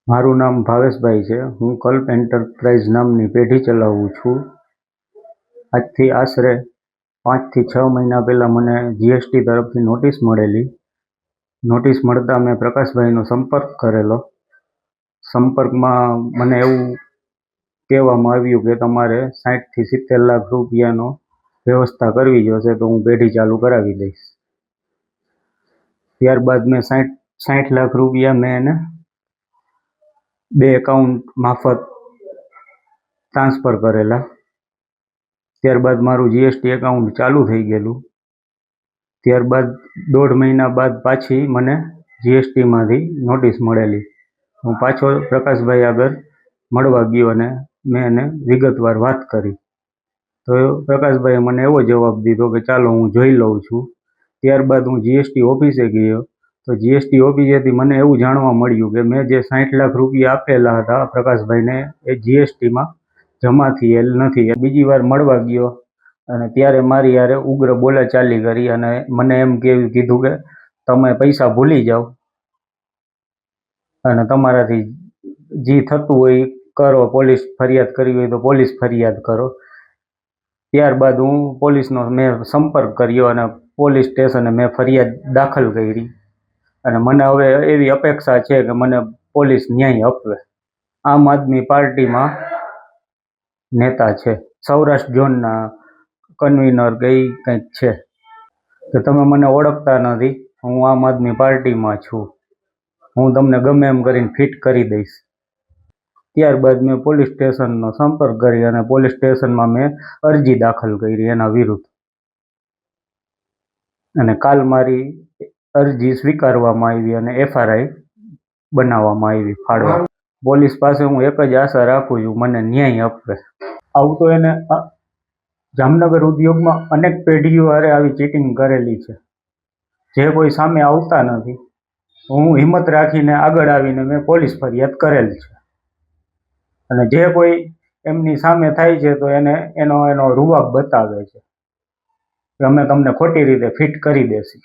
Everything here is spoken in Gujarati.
મારું નામ ભાવેશભાઈ છે. હું કલ્પ એન્ટરપ્રાઇઝ નામની પેઢી ચલાવું છું. આજથી આશરે 5 થી 6 મહિના પહેલાં મને જીએસટી તરફથી નોટિસ મળેલી. નોટિસ મળતા મેં પ્રકાશભાઈનો સંપર્ક કરેલો. સંપર્કમાં મને એવું કહેવામાં આવ્યું કે તમારે 60 થી 70 લાખ રૂપિયાનો વ્યવસ્થા કરવી જોશે, તો હું પેઢી ચાલુ કરાવી દઈશ. ત્યારબાદ મેં 60 લાખ રૂપિયા મેં એને 2 એકાઉન્ટ મારફત ટ્રાન્સફર કરેલા. ત્યારબાદ મારું જીએસટી એકાઉન્ટ ચાલુ થઈ ગયેલું. ત્યારબાદ 1.5 મહિના બાદ પાછી મને જીએસટીમાંથી નોટિસ મળેલી. હું પાછો પ્રકાશભાઈ આગળ મળવા ગયો અને મેં એને વિગતવાર વાત કરી, તો પ્રકાશભાઈએ મને એવો જવાબ દીધો કે ચાલો હું જોઈ લઉં છું. ત્યારબાદ હું જીએસટી ઓફિસે ગયો, તો જીએસટી ઓફિસેથી મને એવું જાણવા મળ્યું કે મેં જે 60 લાખ રૂપિયા આપેલા હતા પ્રકાશભાઈને એ જીએસટીમાં જમા થયેલ નથી. બીજી વાર મળવા ગયો અને ત્યારે મારી યારે ઉગ્ર બોલાચાલી કરી અને મને એમ કીધું કે તમે પૈસા ભૂલી જાઓ અને તમારાથી જે થતું હોય કરો, પોલીસ ફરિયાદ કરવી હોય તો પોલીસ ફરિયાદ કરો. ત્યારબાદ હું પોલીસનો મેં સંપર્ક કર્યો અને પોલીસ સ્ટેશને મેં ફરિયાદ દાખલ કરી અને મને હવે એવી અપેક્ષા છે કે મને પોલીસ ન્યાય આપે. આમ આદમી પાર્ટીમાં નેતા છે, સૌરાષ્ટ્ર ઝોનના કન્વીનર કે એ કંઈક છે. તો તમે મને ઓળખતા નથી, હું આમ આદમી પાર્ટીમાં છું. હું તમને ગમે એમ કરીને ફિટ કરી દઈશ. ત્યારબાદ મેં પોલીસ સ્ટેશનનો સંપર્ક કરી અને પોલીસ સ્ટેશનમાં મેં અરજી દાખલ કરી એના વિરુદ્ધ, અને કાલ મારી અરજી સ્વીકારવામાં આવી અને એફઆરઆઈ બનાવવામાં આવી ફાળવા. પોલીસ પાસે હું એક જ આશા રાખું છું, મને ન્યાય આપે. આવું તો એને જામનગર ઉદ્યોગમાં અનેક પેઢીઓ હારે આવી ચીટિંગ કરેલી છે, જે કોઈ સામે આવતા નથી. હું હિંમત રાખીને આગળ આવીને મેં પોલીસ ફરિયાદ કરેલ છે અને જે કોઈ એમની સામે થાય છે તો એનો રૂવાબ બતાવે છે કે અમે તમને ખોટી રીતે ફિટ કરી દેશી.